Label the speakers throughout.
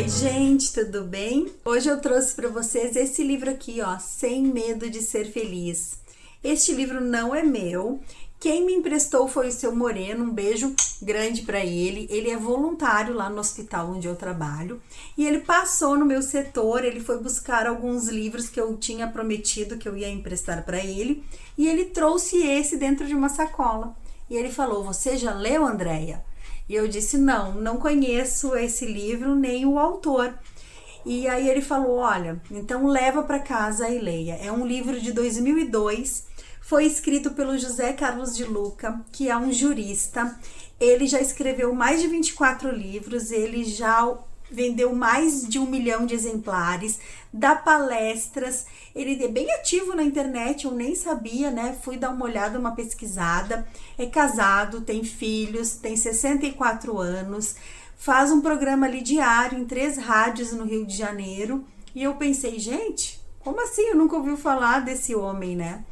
Speaker 1: Oi, gente, tudo bem? Hoje eu trouxe para vocês esse livro aqui, ó, Sem Medo de Ser Feliz. Este livro não é meu. Quem me emprestou foi o seu Moreno, um beijo grande para ele. Ele é voluntário lá no hospital onde eu trabalho e ele passou no meu setor, ele foi buscar alguns livros que eu tinha prometido que eu ia emprestar para ele e ele trouxe esse dentro de uma sacola. E ele falou: "Você já leu, Andréia?" E eu disse: não conheço esse livro nem o autor. E aí ele falou: olha, então leva para casa e leia. É um livro de 2002, foi escrito pelo José Carlos de Luca, que é um jurista. Ele já escreveu mais de 24 livros, ele já vendeu mais de 1 milhão de exemplares, dá palestras, ele é bem ativo na internet, eu nem sabia, né? Fui dar uma olhada, uma pesquisada. É casado, tem filhos, tem 64 anos, faz um programa ali diário em 3 rádios no Rio de Janeiro. E eu pensei, gente, como assim? Eu nunca ouvi falar desse homem, né?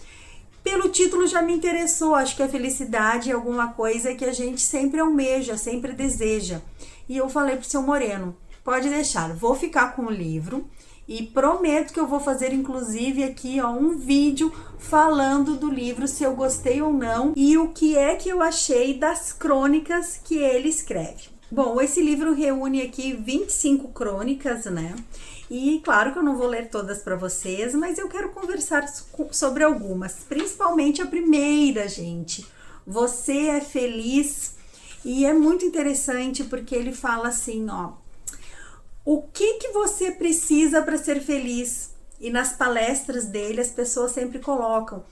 Speaker 1: Pelo título já me interessou, acho que a felicidade é alguma coisa que a gente sempre almeja, sempre deseja. E eu falei pro seu Moreno: pode deixar, vou ficar com o livro e prometo que eu vou fazer inclusive aqui, ó, um vídeo falando do livro, se eu gostei ou não e o que é que eu achei das crônicas que ele escreve. Bom, esse livro reúne aqui 25 crônicas, né? E claro que eu não vou ler todas para vocês, mas eu quero conversar sobre algumas, principalmente a primeira, gente. Você é feliz? E é muito interessante porque ele fala assim, ó: o que você precisa para ser feliz? E nas palestras dele as pessoas sempre colocam: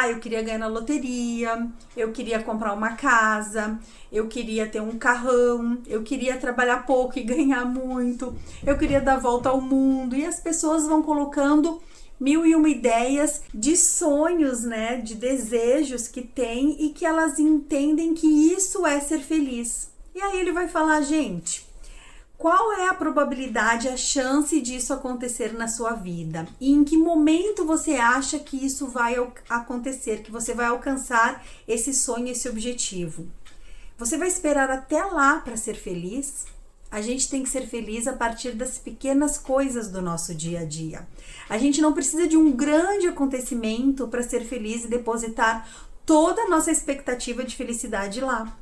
Speaker 1: eu queria ganhar na loteria, eu queria comprar uma casa, eu queria ter um carrão, eu queria trabalhar pouco e ganhar muito, eu queria dar volta ao mundo. E as pessoas vão colocando 1001 ideias de sonhos, né, de desejos que tem e que elas entendem que isso é ser feliz. E aí ele vai falar: gente, qual é a probabilidade, a chance disso acontecer na sua vida? E em que momento você acha que isso vai acontecer, que você vai alcançar esse sonho, esse objetivo? Você vai esperar até lá para ser feliz? A gente tem que ser feliz a partir das pequenas coisas do nosso dia a dia. A gente não precisa de um grande acontecimento para ser feliz e depositar toda a nossa expectativa de felicidade lá.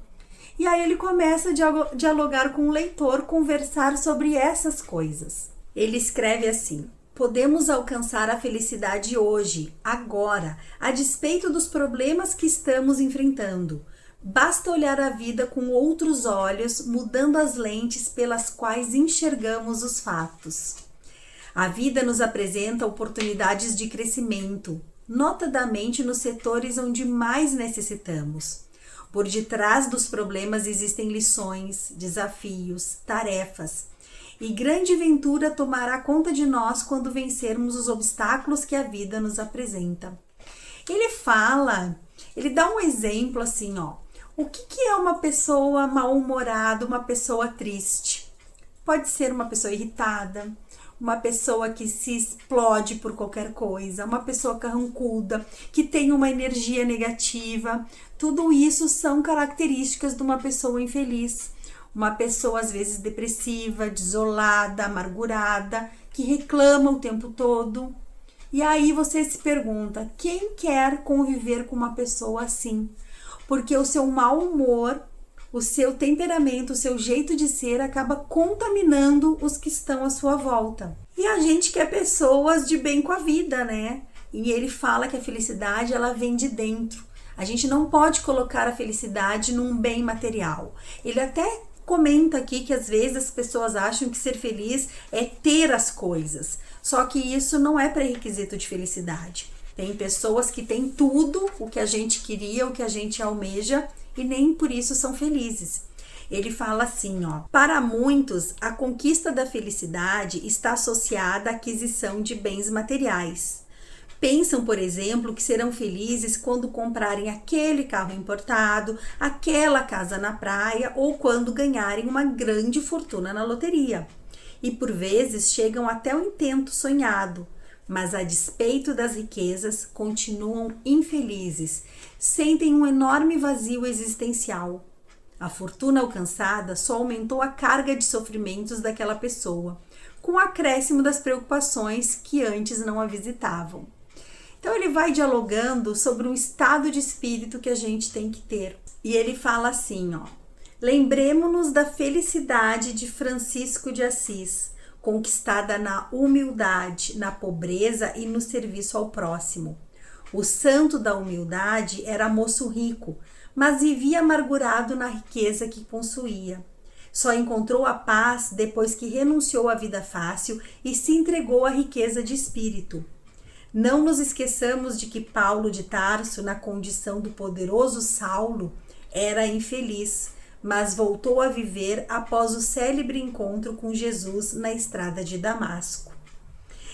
Speaker 1: E aí ele começa a dialogar com o leitor, conversar sobre essas coisas. Ele escreve assim: podemos alcançar a felicidade hoje, agora, a despeito dos problemas que estamos enfrentando. Basta olhar a vida com outros olhos, mudando as lentes pelas quais enxergamos os fatos. A vida nos apresenta oportunidades de crescimento, notadamente nos setores onde mais necessitamos. Por detrás dos problemas existem lições, desafios, tarefas. E grande ventura tomará conta de nós quando vencermos os obstáculos que a vida nos apresenta. Ele dá um exemplo assim, ó. O que é uma pessoa mal-humorada, uma pessoa triste? Pode ser uma pessoa irritada, uma pessoa que se explode por qualquer coisa, uma pessoa carrancuda, que tem uma energia negativa. Tudo isso são características de uma pessoa infeliz. Uma pessoa às vezes depressiva, desolada, amargurada, que reclama o tempo todo. E aí você se pergunta: quem quer conviver com uma pessoa assim? Porque o seu mau humor, o seu temperamento, o seu jeito de ser acaba contaminando os que estão à sua volta. E a gente quer pessoas de bem com a vida, né? E ele fala que a felicidade, ela vem de dentro. A gente não pode colocar a felicidade num bem material. Ele até comenta aqui que às vezes as pessoas acham que ser feliz é ter as coisas. Só que isso não é pré-requisito de felicidade. Tem pessoas que têm tudo o que a gente queria, o que a gente almeja, e nem por isso são felizes. Ele fala assim, ó: para muitos, a conquista da felicidade está associada à aquisição de bens materiais. Pensam, por exemplo, que serão felizes quando comprarem aquele carro importado, aquela casa na praia ou quando ganharem uma grande fortuna na loteria. E por vezes chegam até o intento sonhado, mas a despeito das riquezas continuam infelizes, sentem um enorme vazio existencial. A fortuna alcançada só aumentou a carga de sofrimentos daquela pessoa, com o acréscimo das preocupações que antes não a visitavam. Então ele vai dialogando sobre um estado de espírito que a gente tem que ter. E ele fala assim, ó: lembremos-nos da felicidade de Francisco de Assis, conquistada na humildade, na pobreza e no serviço ao próximo. O santo da humildade era moço rico, mas vivia amargurado na riqueza que possuía. Só encontrou a paz depois que renunciou à vida fácil e se entregou à riqueza de espírito. Não nos esqueçamos de que Paulo de Tarso, na condição do poderoso Saulo, era infeliz, mas voltou a viver após o célebre encontro com Jesus na estrada de Damasco.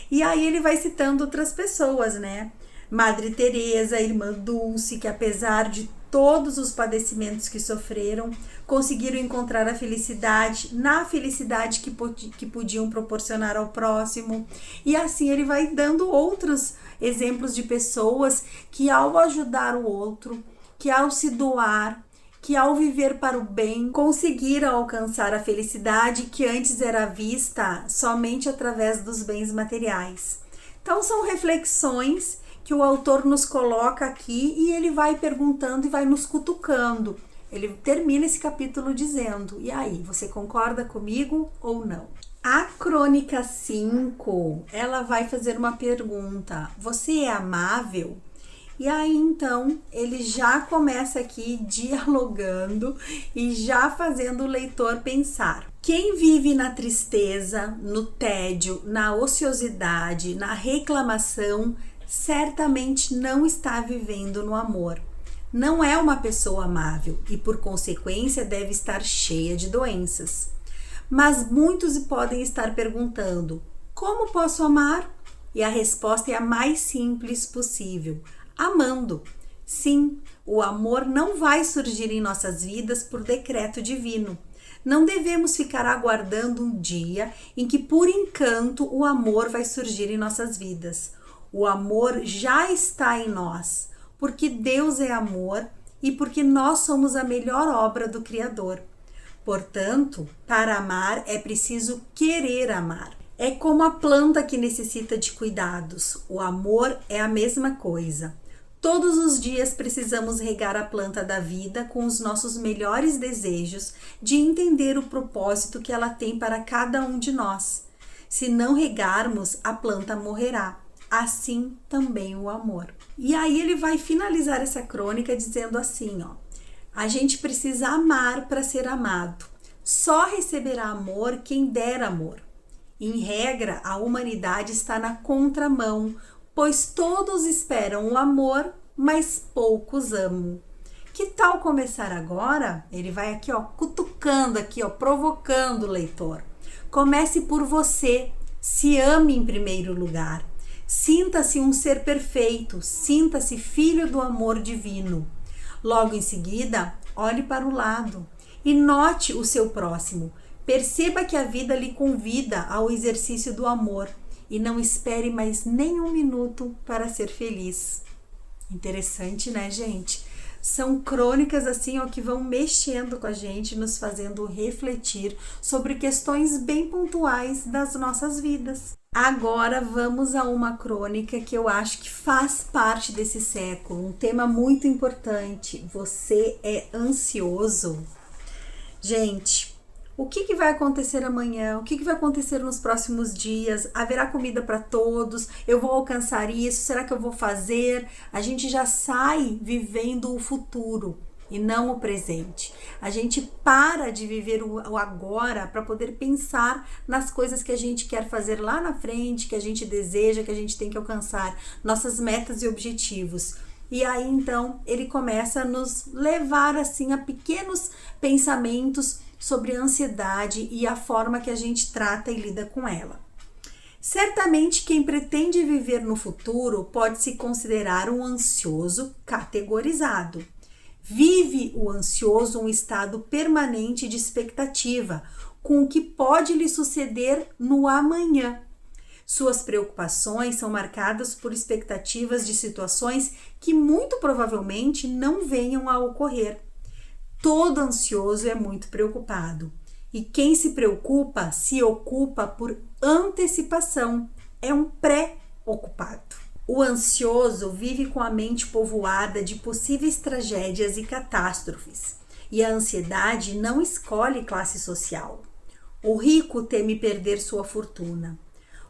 Speaker 1: E aí ele vai citando outras pessoas, né? Madre Teresa, Irmã Dulce, que apesar de todos os padecimentos que sofreram, conseguiram encontrar a felicidade, na felicidade que podiam proporcionar ao próximo. E assim ele vai dando outros exemplos de pessoas que, ao ajudar o outro, que ao se doar, que ao viver para o bem, conseguiram alcançar a felicidade que antes era vista somente através dos bens materiais. Então são reflexões que o autor nos coloca aqui e ele vai perguntando e vai nos cutucando. Ele termina esse capítulo dizendo: e aí, você concorda comigo ou não? A crônica 5, ela vai fazer uma pergunta: você é amável? E aí então ele já começa aqui dialogando e já fazendo o leitor pensar. Quem vive na tristeza, no tédio, na ociosidade, na reclamação, certamente não está vivendo no amor. Não é uma pessoa amável e, por consequência, deve estar cheia de doenças. Mas muitos podem estar perguntando: como posso amar? E a resposta é a mais simples possível: amando. Sim, o amor não vai surgir em nossas vidas por decreto divino. Não devemos ficar aguardando um dia em que, por encanto, o amor vai surgir em nossas vidas. O amor já está em nós, porque Deus é amor e porque nós somos a melhor obra do Criador. Portanto, para amar é preciso querer amar. É como a planta que necessita de cuidados. O amor é a mesma coisa. Todos os dias precisamos regar a planta da vida com os nossos melhores desejos de entender o propósito que ela tem para cada um de nós. Se não regarmos, a planta morrerá. Assim também o amor. E aí ele vai finalizar essa crônica dizendo assim, ó: a gente precisa amar para ser amado. Só receberá amor quem der amor. Em regra, a humanidade está na contramão, pois todos esperam o amor, mas poucos amam. Que tal começar agora? Ele vai aqui, ó, cutucando aqui, ó, provocando o leitor. Comece por você. Se ame em primeiro lugar. Sinta-se um ser perfeito, sinta-se filho do amor divino. Logo em seguida, olhe para o lado e note o seu próximo. Perceba que a vida lhe convida ao exercício do amor e não espere mais nem um minuto para ser feliz. Interessante, né, gente? São crônicas assim, ó, que vão mexendo com a gente, nos fazendo refletir sobre questões bem pontuais das nossas vidas. Agora vamos a uma crônica que eu acho que faz parte desse século, um tema muito importante. Você é ansioso? Gente, o que vai acontecer amanhã? O que vai acontecer nos próximos dias? Haverá comida para todos? Eu vou alcançar isso? Será que eu vou fazer? A gente já sai vivendo o futuro e não o presente. A gente para de viver o agora para poder pensar nas coisas que a gente quer fazer lá na frente, que a gente deseja, que a gente tem que alcançar, nossas metas e objetivos. E aí então ele começa a nos levar assim a pequenos pensamentos sobre a ansiedade e a forma que a gente trata e lida com ela. Certamente quem pretende viver no futuro pode se considerar um ansioso categorizado. Vive o ansioso um estado permanente de expectativa, com o que pode lhe suceder no amanhã. Suas preocupações são marcadas por expectativas de situações que muito provavelmente não venham a ocorrer. Todo ansioso é muito preocupado. E quem se preocupa se ocupa por antecipação. É um pré-ocupado. O ansioso vive com a mente povoada de possíveis tragédias e catástrofes. E a ansiedade não escolhe classe social. O rico teme perder sua fortuna.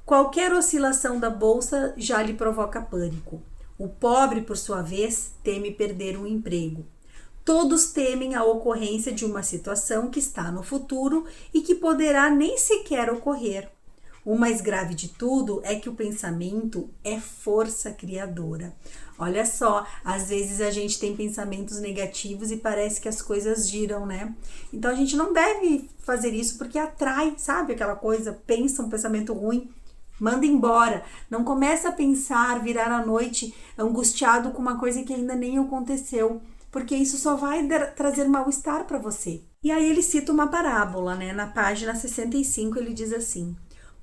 Speaker 1: Qualquer oscilação da bolsa já lhe provoca pânico. O pobre, por sua vez, teme perder um emprego. Todos temem a ocorrência de uma situação que está no futuro e que poderá nem sequer ocorrer. O mais grave de tudo é que o pensamento é força criadora. Olha só, às vezes a gente tem pensamentos negativos e parece que as coisas giram, né? Então a gente não deve fazer isso porque atrai, sabe? Aquela coisa, pensa um pensamento ruim, manda embora. Não começa a pensar, virar à noite angustiado com uma coisa que ainda nem aconteceu, porque isso só vai trazer mal-estar para você. E aí ele cita uma parábola, né? Na página 65 ele diz assim: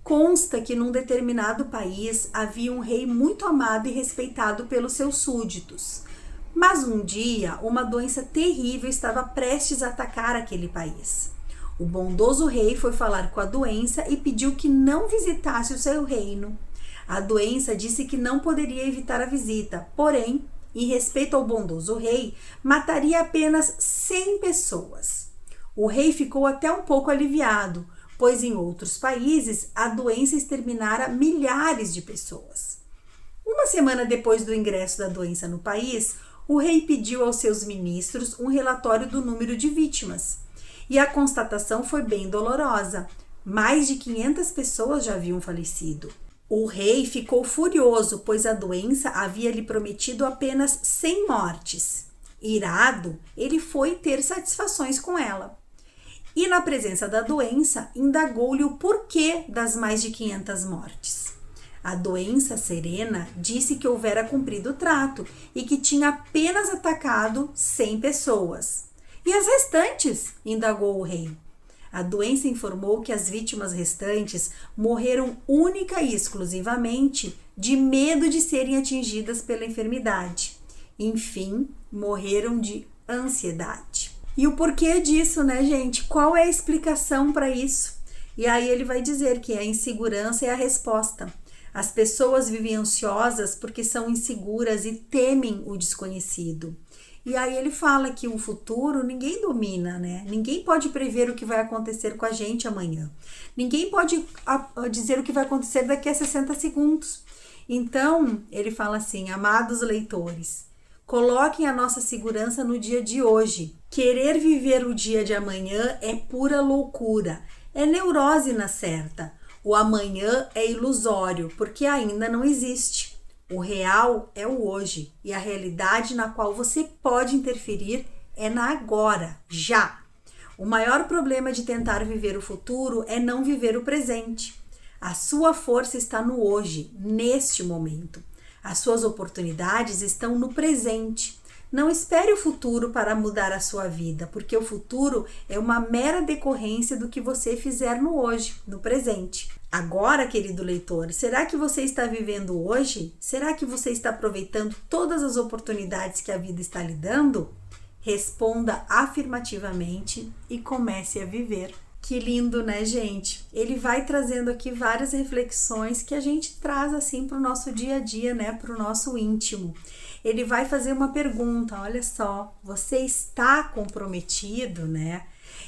Speaker 1: consta que num determinado país havia um rei muito amado e respeitado pelos seus súditos. Mas um dia, uma doença terrível estava prestes a atacar aquele país. O bondoso rei foi falar com a doença e pediu que não visitasse o seu reino. A doença disse que não poderia evitar a visita, porém, em respeito ao bondoso rei, mataria apenas 100 pessoas. O rei ficou até um pouco aliviado, pois em outros países a doença exterminara milhares de pessoas. Uma semana depois do ingresso da doença no país, o rei pediu aos seus ministros um relatório do número de vítimas. E a constatação foi bem dolorosa. Mais de 500 pessoas já haviam falecido. O rei ficou furioso, pois a doença havia lhe prometido apenas 100 mortes. Irado, ele foi ter satisfações com ela. E na presença da doença, indagou-lhe o porquê das mais de 500 mortes. A doença, serena, disse que houvera cumprido o trato e que tinha apenas atacado 100 pessoas. E as restantes? Indagou o rei. A doença informou que as vítimas restantes morreram única e exclusivamente de medo de serem atingidas pela enfermidade. Enfim, morreram de ansiedade. E o porquê disso, né, gente? Qual é a explicação para isso? E aí ele vai dizer que a insegurança é a resposta. As pessoas vivem ansiosas porque são inseguras e temem o desconhecido. E aí ele fala que o futuro ninguém domina, né? Ninguém pode prever o que vai acontecer com a gente amanhã. Ninguém pode dizer o que vai acontecer daqui a 60 segundos. Então, ele fala assim: amados leitores, coloquem a nossa segurança no dia de hoje. Querer viver o dia de amanhã é pura loucura, é neurose na certa. O amanhã é ilusório, porque ainda não existe. O real é o hoje, e a realidade na qual você pode interferir é na agora, já. O maior problema de tentar viver o futuro é não viver o presente. A sua força está no hoje, neste momento. As suas oportunidades estão no presente. Não espere o futuro para mudar a sua vida, porque o futuro é uma mera decorrência do que você fizer no hoje, no presente. Agora, querido leitor, será que você está vivendo hoje? Será que você está aproveitando todas as oportunidades que a vida está lhe dando? Responda afirmativamente e comece a viver. Que lindo, né, gente? Ele vai trazendo aqui várias reflexões que a gente traz assim para o nosso dia a dia, né, para o nosso íntimo. Ele vai fazer uma pergunta, olha só, você está comprometido, né?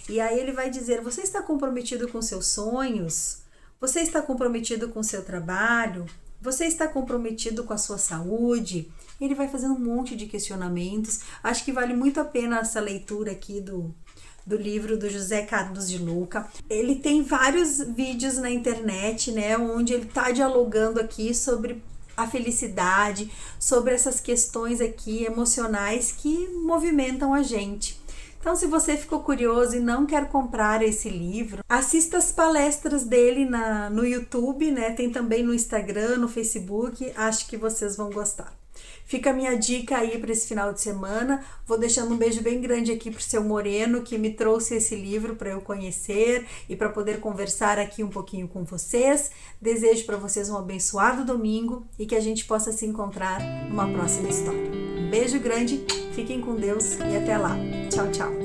Speaker 1: E aí ele vai dizer, você está comprometido com seus sonhos? Você está comprometido com o seu trabalho? Você está comprometido com a sua saúde? Ele vai fazendo um monte de questionamentos. Acho que vale muito a pena essa leitura aqui do livro do José Carlos de Luca. Ele tem vários vídeos na internet, né, onde ele está dialogando aqui sobre a felicidade, sobre essas questões aqui emocionais que movimentam a gente. Então, se você ficou curioso e não quer comprar esse livro, assista as palestras dele no YouTube, né? Tem também no Instagram, no Facebook, acho que vocês vão gostar. Fica a minha dica aí para esse final de semana. Vou deixando um beijo bem grande aqui pro seu Moreno, que me trouxe esse livro para eu conhecer e para poder conversar aqui um pouquinho com vocês. Desejo para vocês um abençoado domingo e que a gente possa se encontrar numa próxima história. Um beijo grande, fiquem com Deus e até lá. Tchau, tchau.